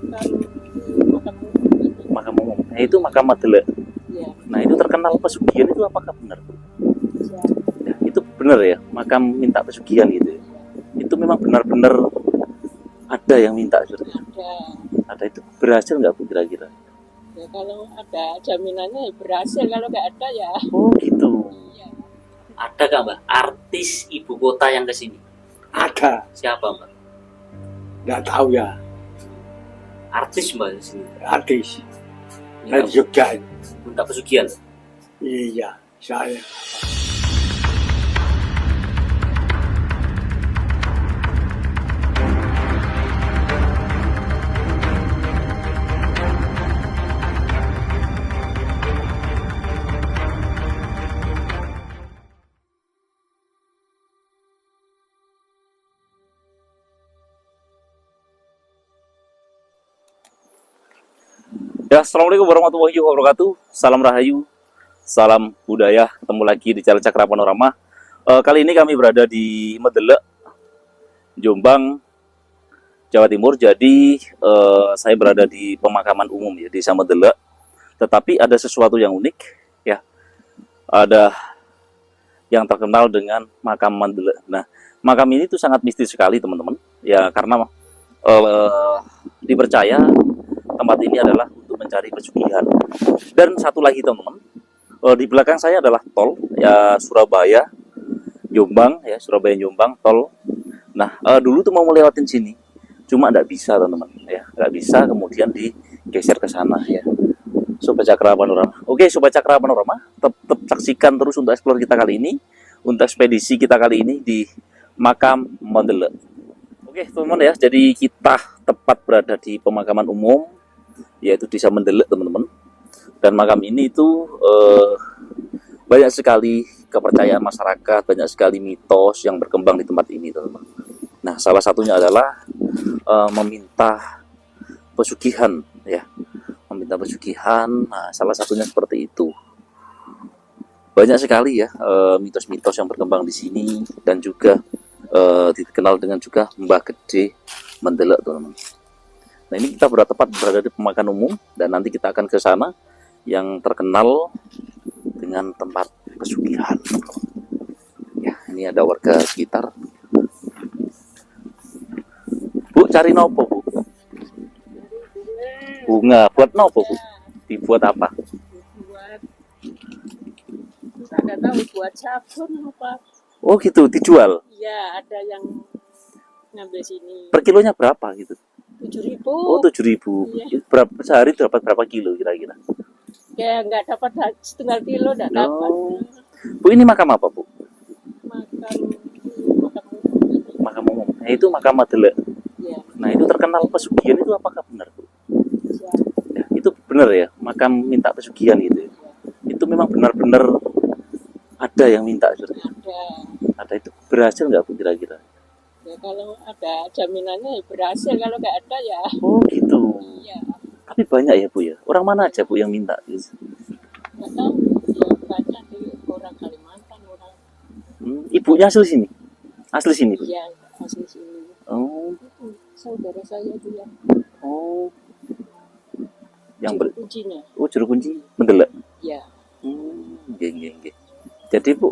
makam ini. Makam umum. Nah, itu makam Madele. Ya, Nah, itu terkenal pesugihan itu apakah benar? ya, Ya, itu benar ya, makam minta pesugihan gitu ya. Itu memang benar-benar ada yang minta gitu. ada. Ada, itu berhasil nggak Bu kira-kira? Ya kalau ada jaminannya ya berhasil, kalau nggak ada ya. Oh gitu. Iya. Ada nggak Mbak artis ibu kota yang kesini? Ada, Siapa Mbak? nggak tahu ya, Artis Mbak di sini. artis Minta, dari Jogja. minta pesugihan. Iya, saya. Ya, assalamualaikum warahmatullahi wabarakatuh. Salam Rahayu, salam budaya. Ketemu lagi di channel Cakra Panorama. Kali ini kami berada di Medele, Jombang, Jawa Timur. Jadi saya berada di pemakaman umum ya di Desa Medele. Tetapi ada sesuatu yang unik ya. Ada yang terkenal dengan makam Medele. Nah, makam ini tuh sangat mistis sekali teman-teman. Ya karena dipercaya tempat ini adalah untuk mencari pesugihan. Dan satu lagi teman-teman, di belakang saya adalah tol ya Surabaya Jombang ya, Surabaya Jombang tol. Nah, dulu tuh mau melewatin sini, cuma nggak bisa teman-teman ya, nggak bisa, kemudian digeser ke sana ya. Sobat Cakra Panorama. Oke, Sobat Cakra Panorama, tetap saksikan terus untuk explore kita kali ini, untuk ekspedisi kita kali ini di makam Medele. Oke teman-teman ya, jadi kita tepat berada di pemakaman umum yaitu Desa Medele teman-teman. Dan makam ini itu banyak sekali kepercayaan masyarakat, banyak sekali mitos yang berkembang di tempat ini teman-teman. Nah, salah satunya adalah meminta pesugihan ya, meminta pesugihan. Nah, salah satunya seperti itu. Banyak sekali ya mitos-mitos yang berkembang di sini, dan juga dikenal dengan juga Mbah Gede Medele teman-teman. Nah, ini kita tepat berada di pemakaman umum, dan nanti kita akan ke sana yang terkenal dengan tempat pesugihan. Ya, ini ada warga sekitar. Bu, cari nopo Bu? Bunga. Buat nopo Bu? Dibuat apa? Buat, nggak tahu buat sabun apa. Oh gitu, dijual. Iya, ada yang ngambil sini. Per kilonya berapa gitu? 7.000. Oh, 7.000. Iya. Berapa sehari dapat berapa kilo kira-kira? Ya nggak dapat setengah kilo, nggak dapat. Oh. Bu, ini makam apa Bu? Makan makam ini. Makam umum. Nah, itu makam Medele. Ya, Nah, itu terkenal pesugihan itu apakah benar Bu? ya, Ya, itu benar ya, makam minta pesugihan gitu ya. Itu memang benar-benar ada yang minta gitu. ada. Ada, itu berhasil nggak Bu kira-kira? Ya kalau ada jaminannya ya berhasil, kalau nggak ada ya. Oh gitu. Iya, Tapi banyak ya Bu ya. Orang mana aja Bu yang minta gitu? nggak tahu. Ya banyak di orang Kalimantan, orang. Ibunya asli sini. Asli sini Bu. Ya asli sini. Oh, Itu saudara saya itu yang oh. Yang kuncinya. oh, juru kunci Medele. Ya, Nggih. Jadi Bu,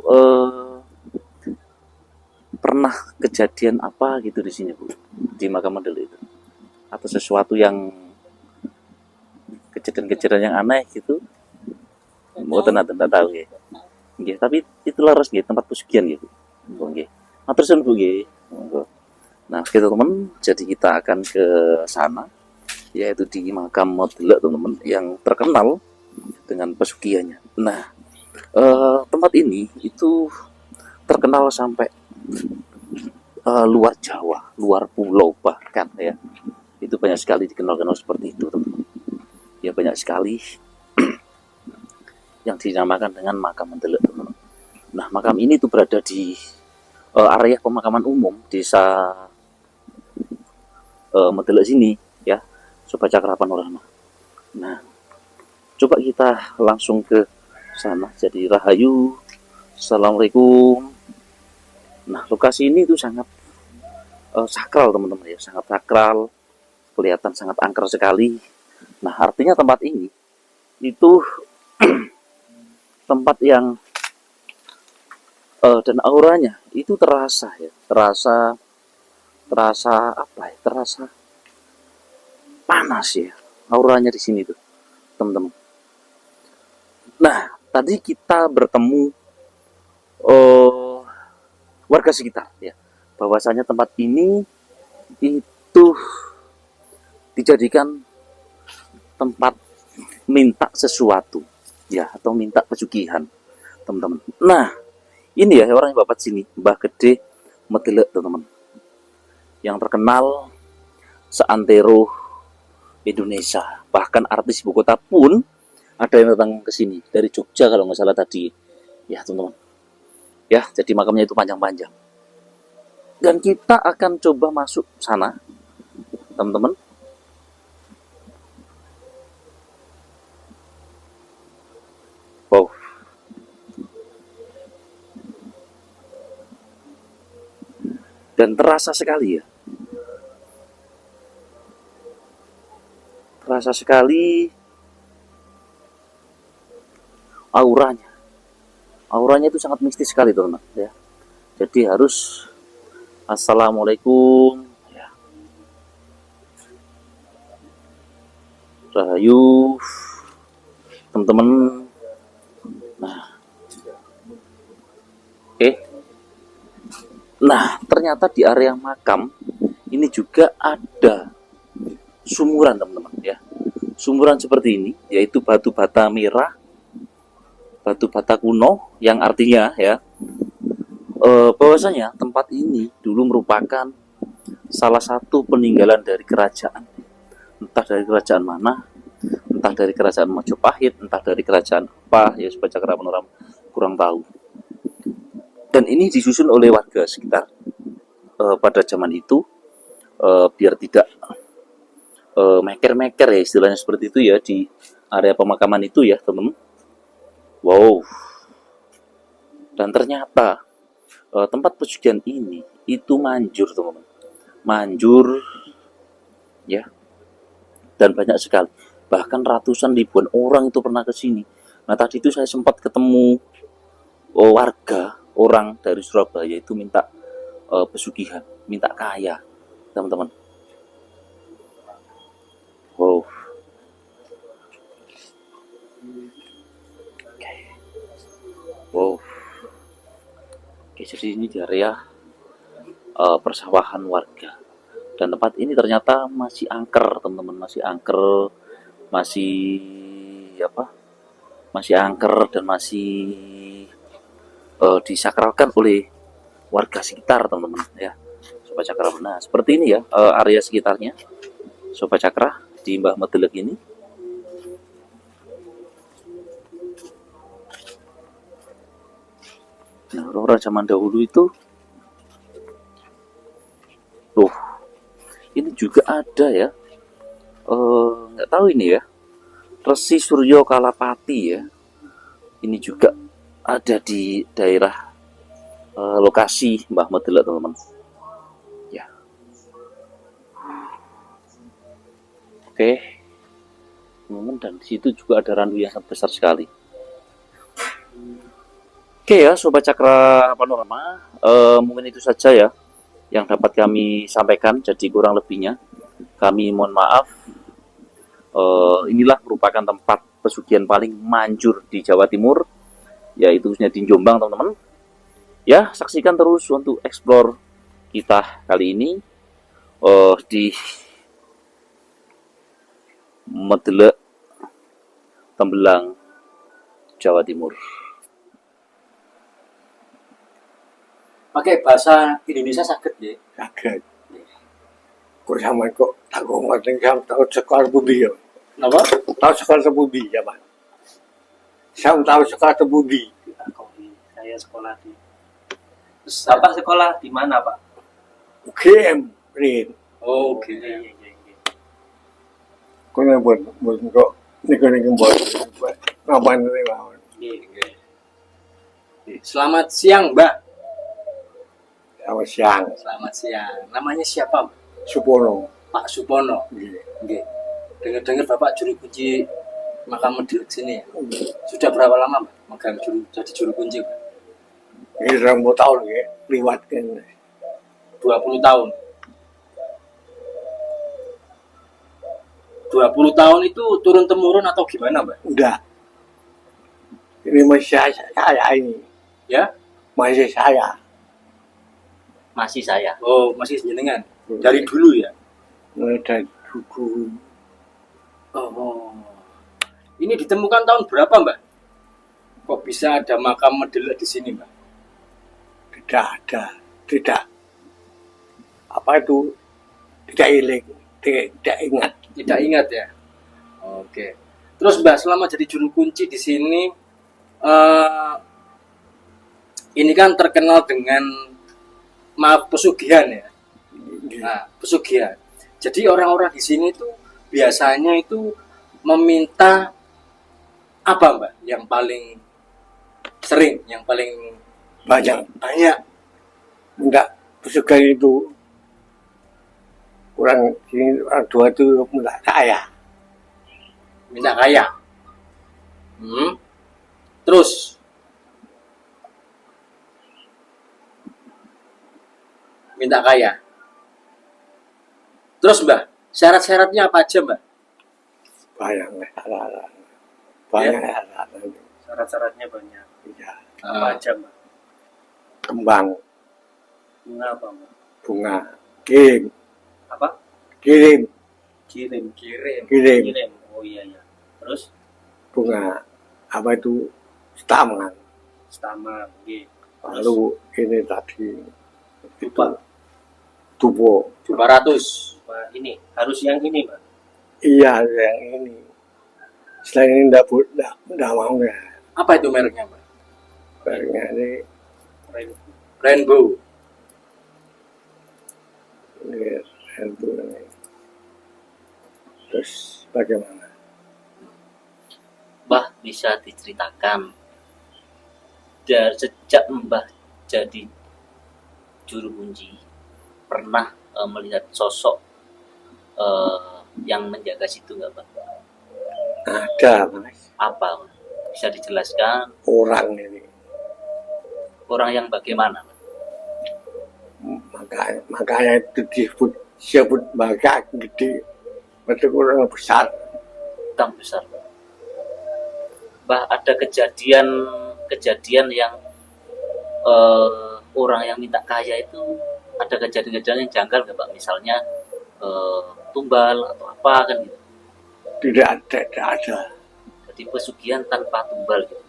pernah kejadian apa gitu di sini Bu, di makam Medele itu, atau sesuatu yang kejadian-kejadian yang aneh gitu? Mboten nggak tahu ya. Nggih, tapi itu laras nggih tempat pesugihan gitu. Nggih. Matur suwun Bu nggih. Monggo. Nah, kita teman, jadi kita akan ke sana yaitu di makam Medele teman-teman yang terkenal dengan pesugihannya. Nah, tempat ini itu terkenal sampai luar Jawa, luar pulau bahkan ya. Itu banyak sekali dikenal-kenal seperti itu teman-teman. Ya banyak sekali yang dinamakan dengan makam Medele teman-teman. Nah, makam ini tuh berada di area pemakaman umum Desa Medele sini ya, Sobat Cakra Panorama. Nah, coba kita langsung ke sana. Jadi Rahayu, assalamualaikum. Nah, lokasi ini tuh sangat sakral teman-teman ya, sangat sakral, kelihatan sangat angker sekali. Nah, artinya tempat ini itu tempat yang dan auranya itu terasa ya, terasa apa ya, terasa panas ya, auranya di sini tuh, teman-teman. Nah, tadi kita bertemu warga sekitar ya, bahwasanya tempat ini itu dijadikan tempat minta sesuatu ya, atau minta pesugihan, teman-teman. Nah, ini ya orang yang bapak sini, Mbah Gede Medelek, teman-teman, yang terkenal seantero Indonesia. Bahkan artis ibu kota pun ada yang datang ke sini dari Jogja kalau nggak salah tadi ya, teman-teman ya. Jadi makamnya itu panjang-panjang, dan kita akan coba masuk sana, teman-teman. Wow, dan terasa sekali ya, terasa sekali auranya itu sangat mistis sekali, teman-teman ya. Jadi harus assalamualaikum ya, rahayu, teman-teman. Nah, oke. Nah, ternyata di area makam ini juga ada sumuran, teman-teman ya. Sumuran seperti ini, yaitu batu bata merah, batu bata kuno, yang artinya ya, bahwasanya tempat ini dulu merupakan salah satu peninggalan dari kerajaan. Entah dari kerajaan mana, entah dari kerajaan Majapahit, entah dari kerajaan apa ya, Sobat Cakra Panorama kurang tahu. Dan ini disusun oleh warga sekitar pada zaman itu, biar tidak meker-meker ya, istilahnya seperti itu ya, di area pemakaman itu ya, teman-teman. Wow. Dan ternyata tempat pesugihan ini itu manjur, teman-teman. Manjur ya. Dan banyak sekali. Bahkan ratusan ribuan orang itu pernah ke sini. Nah, tadi itu saya sempat ketemu warga orang dari Surabaya itu minta pesugihan, minta kaya, teman-teman. Wow. Wow. Oke, jadi ini di area persawahan warga. Dan tempat ini ternyata masih angker, teman-teman, masih angker, masih apa? Masih angker dan masih disakralkan oleh warga sekitar, teman-teman ya. Sobat Cakra. Nah, seperti ini ya area sekitarnya, Sobat Cakra, di Mbah Medelek ini. Nah, orang zaman dahulu itu, ini juga ada ya, nggak tahu ini ya, Resi Suryo Kalapati ya. Ini juga ada di daerah lokasi Mbah Medelek, teman-teman ya. Oke, teman-teman, dan di situ juga ada randu yang sangat besar sekali. Oke ya, Sobat Cakra Panorama, mungkin itu saja ya yang dapat kami sampaikan. Jadi kurang lebihnya kami mohon maaf. Inilah merupakan tempat pesugihan paling manjur di Jawa Timur, yaitu khususnya di Jombang, teman-teman ya. Saksikan terus untuk explore kita kali ini di Medelek, Tembelang, Jawa Timur. Pakai bahasa Indonesia sakit ya? Sakit. Kok sama kok aku ngerti sama tahu sekolah budi ya. Kenapa? Tahu sekolah budi ya, Pak. Saya tahu sekolah budi. Saya sekolah di. Terus apa sekolah di mana, Pak? UGM, Rin. Oh, oke. Iya. Kok buat kok niku buat ngapain ini, Pak? Iya. Selamat siang, Mbak. Selamat siang. Selamat siang. Namanya siapa, Mbak? Supono. Pak Supono. Nggih. Nggih. Dengar-dengar Bapak juru kunci makam Medilek sini ya. Sudah berapa lama Mbak megang jadi juru kunci Mbak? Ini 20 tahun nggih, liwat kene. 20 tahun. 20 tahun itu turun temurun atau gimana Mbak? Enggak. Ini masih saya ini. Ya? Masih saya. Masih saya. Oh, masih jenengan. Dari dulu ya. Mulai dari dulu. Oh. Ini ditemukan tahun berapa, Mbak? Kok bisa ada makam Medilek di sini, Mbak? Tidak ada. Tidak. Apa itu? Tidak ilik. Tidak ingat. Tidak ingat ya. Oke. Terus Mbak, selama jadi juru kunci di sini, ini kan terkenal dengan pesugihan ya. Nah, pesugihan. Jadi orang-orang di sini tuh biasanya itu meminta apa Mbak? Yang paling sering, yang paling Banyak. banyak. Enggak. Pesugihan itu orang sini orang tua itu minta kaya. Minta kaya. Terus minta kaya. Terus Mbak, syarat-syaratnya apa aja Mbak? Banyak syarat. Banyak syarat. Syarat-syaratnya banyak. Ya. Apa aja, Mbak? Kembang, Bunga apa, Mbak? bunga, kirim, Apa? kirim, Kirim. Kirim. kirim, Kirim. Oh iya ya. Terus bunga, apa itu taman. stamar, G. Lalu ini tadi Dupa. tubuh. 200. Apa ini? Harus yang ini, Mbak. Iya yang ini. Selain ini enggak mau ya. Apa itu mereknya Mbak? Barangnya ini Keren. Rainbow. ini. Terus bagaimana? Mbah, bisa diceritakan dari sejak Mbah jadi juru kunci pernah melihat sosok yang menjaga situ nggak Mbah? Ada mas Apa? Bisa dijelaskan orang ini. orang yang bagaimana? Makanya itu disebut baga gede. Betul orang besar. Tang besar. Mbah, ada kejadian yang orang yang minta kaya itu ada kejadian-kejadian yang janggal nggak Pak? Misalnya tumbal atau apa kan gitu. Tidak ada. Jadi pesugihan tanpa tumbal gitu.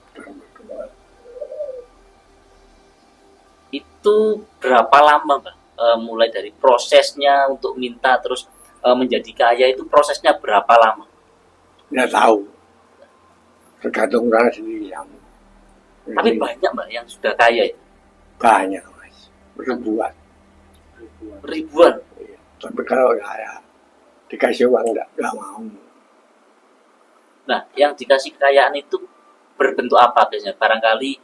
Itu berapa lama Mbak? Mulai dari prosesnya untuk minta terus menjadi kaya itu prosesnya berapa lama? Tidak tahu. Tergantung orang sendiri yang. Tapi banyak Mbak yang sudah kaya itu. Banyak mas. Ribuan. Ribuan. Iya. Tapi kalau saya dikasih uang enggak mau. Nah, yang dikasih kekayaan itu berbentuk apa biasanya? Barangkali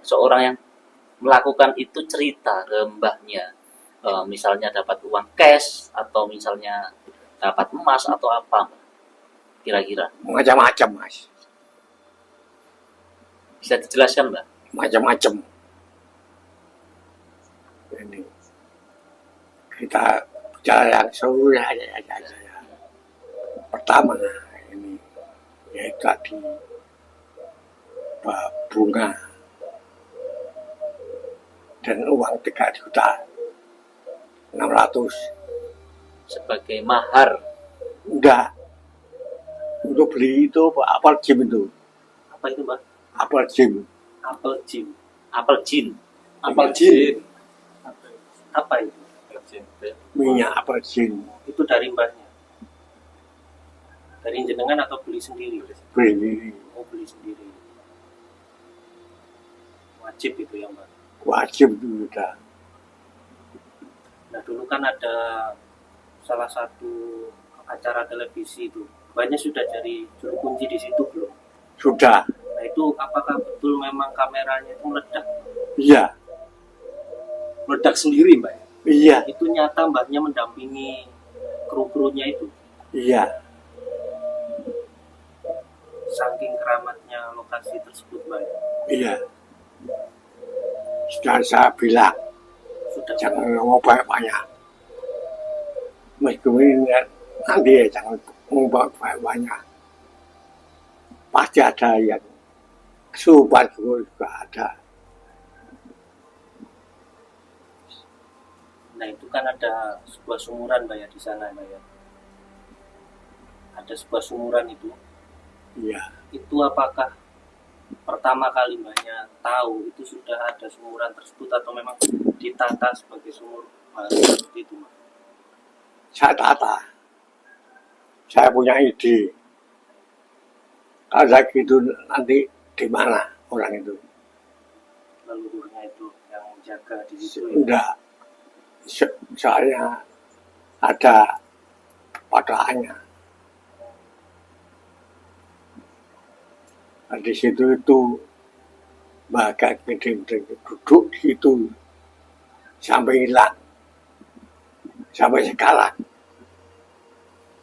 seorang yang melakukan itu cerita ke mbahnya. Misalnya dapat uang cash atau misalnya dapat emas atau apa kira-kira. Macam-macam mas. Bisa dijelaskan Mbak? Macam-macam. Ini kita bicara yang seluruh aja. Pertama ini yaitu tadi bunga dan uang 3.600.000. Sebagai mahar. Enggak. Untuk beli itu apel jim itu. Apa itu, Mbak? Apel jim. Apel jim. Apel jin. Apel jin. Apa itu? Minyak apel jim. Itu dari mbahnya. Dari jenengan atau beli sendiri? Beli Oh, beli sendiri. Wajib itu ya, Mbak. wajib itu udah. Nah, dulu kan ada salah satu acara televisi itu. Banyak sudah jadi juru kunci di situ belum? Sudah. Nah, itu apakah betul memang kameranya itu meledak? Iya. Meledak sendiri Mbak. Iya. Itu nyata mbahnya mendampingi kru-krunya itu. Iya, Saking keramatnya lokasi tersebut, Mbak. iya. Sudah saya bilang, Sudah jangan ngomong banyak-banyak. Meskipun nanti ya jangan ngomong banyak-banyak. Pasti ada yang kesurupan juga ada. Nah, itu kan ada sebuah sumuran, Mbak, ya, di sana, Mbak, ya. Ada sebuah sumuran itu. Iya, Itu apakah pertama kali Mbaknya tahu itu sudah ada sumuran tersebut atau memang ditata sebagai sumur seperti itu, Mbak? saya tata. Saya punya ide. Kalau saya gitu nanti di mana orang itu? Leluhurnya itu yang jaga di situ. Ya. Enggak. Soalnya ada patokannya. Nah, di situ itu bagai duduk di situ sampai hilang, sampai sekarang.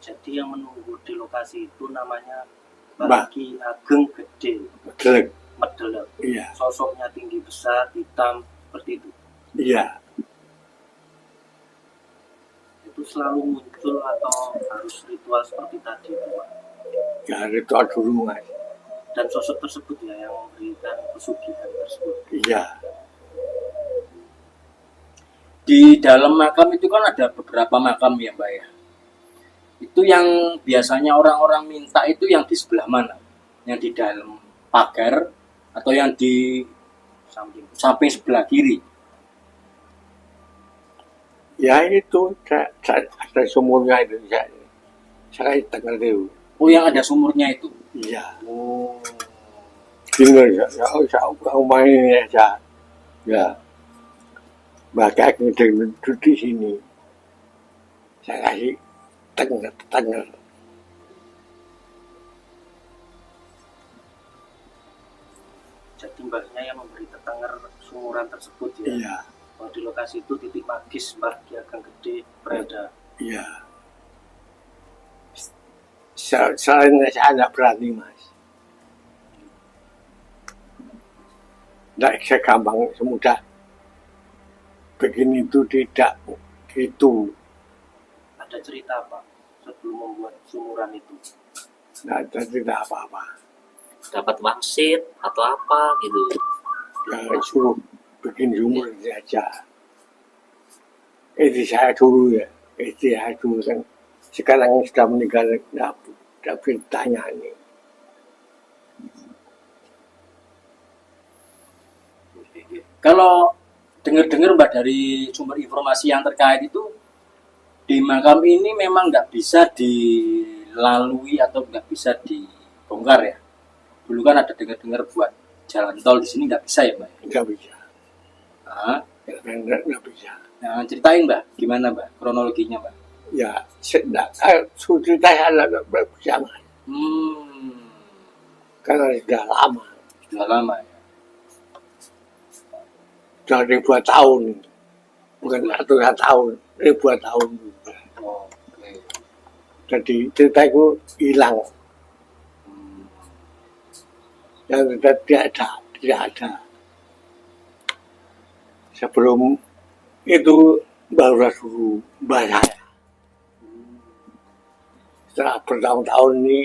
Jadi yang menunggu di lokasi itu namanya Mbak. Baki Ageng Gede Betul, Medelek. iya, Sosoknya tinggi besar, hitam, seperti itu. iya. Itu selalu muncul atau harus ritual seperti tadi, Pak? Ya ritual dulu mas. Dan sosok tersebut ya yang memberikan pesugihan tersebut. Iya, Di dalam makam itu kan ada beberapa makam ya Mbak ya. Itu yang biasanya orang-orang minta itu yang di sebelah mana? Yang di dalam pagar atau yang di samping sebelah kiri? ya itu ada sumurnya itu saya dengar itu. Oh yang ada sumurnya itu? Iya, Oh. dengar saya main aja. Ya, bagai duduk di sini. Saya kasih tengah. Jadi Mbaknya yang memberi tetenger sumuran tersebut ya. Iya, Bahwa di lokasi itu titik magis Baki Ageng Gede berada. iya. Selain saya tidak berani mas. Tidak segampang semudah begini itu tidak gitu. Ada cerita apa sebelum membuat sumuran itu? Tidak apa-apa. Dapat wangsit atau apa gitu. Ya, suruh bikin sumur saja. Itu saya dulu ya. Itu saya dulu kan. Sekarang sudah meninggal. Tidak bertanya ini. Kalau dengar-dengar Mbak dari sumber informasi yang terkait itu di makam ini memang nggak bisa dilalui atau nggak bisa dibongkar ya. Dulu kan ada dengar-dengar buat jalan tol di sini nggak bisa ya Mbak. Tidak bisa. Nah, Tidak bisa. nah, ceritain Mbak, gimana Mbak kronologinya Mbak? Ya, tidak. Sudah saya tidak bisa mas. Karena sudah lama. Sudah lama ya. Sudah ribuan tahun. Bukan ratusan tahun. Ribuan tahun. Oh, oke. Jadi cerita itu hilang. Yang tidak ada. Sebelum itu baru dulu mbak saya. Setelah bertahun-tahun ini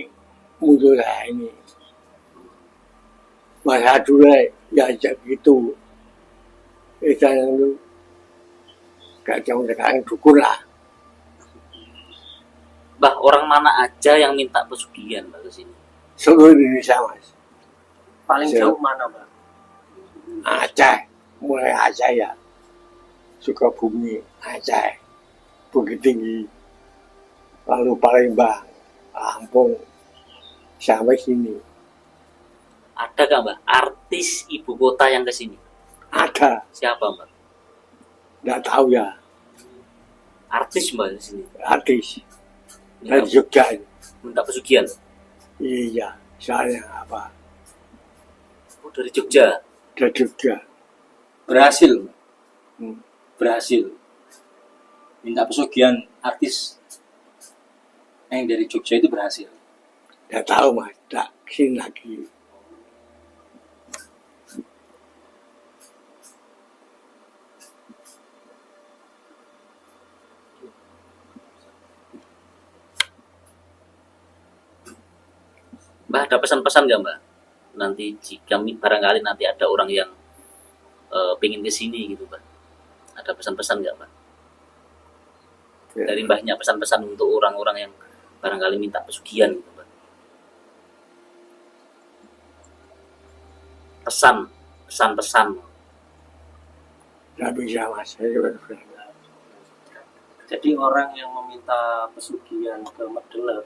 muncul saya ini. Mbak saya dulu ya gitu. Itu gak jauh sekarang dukun lah. Bah, orang mana aja yang minta pesugihan Mbak ke sini? Seluruh Indonesia mas. Paling Siap. jauh mana, Mbak? Aceh, mulai Aceh ya. Sukabumi, Aceh, Bukit Tinggi, lalu Palembang, Lampung, sampai sini. Ada gak Mbak artis ibu kota yang ke sini? Ada, Siapa Mbak? nggak tahu ya, Artis Mbak di sini. artis Minta, dari Jogja. minta pesugihan. Iya, soalnya apa? Oh, dari Jogja. Dari Jogja. Berhasil Mbak. Hmm. Berhasil minta pesugihan artis. yang dari Jogja itu berhasil. Nggak tahu mas, tak kesini lagi. Mbak, ada pesan-pesan nggak Mbak? Nanti jika barangkali nanti ada orang yang pengen ke sini gitu Mbak. Ada pesan-pesan nggak Mbak? Ya. Dari Mbahnya pesan-pesan untuk orang-orang yang barangkali minta pesugihan gitu Mbak. Pesan-pesan. Nggak bisa mas, saya juga Jadi orang yang meminta pesugihan ke Medelab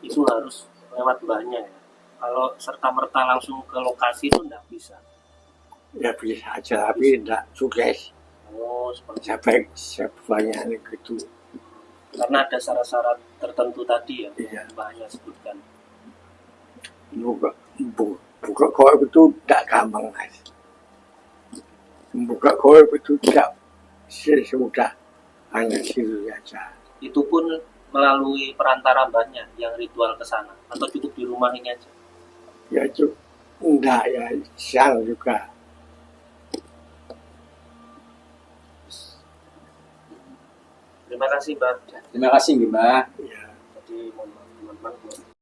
itu harus lewat mbahnya ya. Kalau serta-merta langsung ke lokasi itu enggak bisa. ya bisa aja, tapi nggak sukses. Oh, seperti Sampai sebanyak gitu. karena ada syarat-syarat tertentu tadi ya, Iya. mbahnya sebutkan. Buka koin itu tidak gampang mas. Buka koin itu tidak sesudah hanya situ saja. Itu pun melalui perantara mbahnya yang ritual ke sana atau cukup di rumah ini aja. Ya itu enggak ya siang juga. Terima kasih Mbak. Terima kasih Mbak. Ya. Jadi mohon maaf teman-teman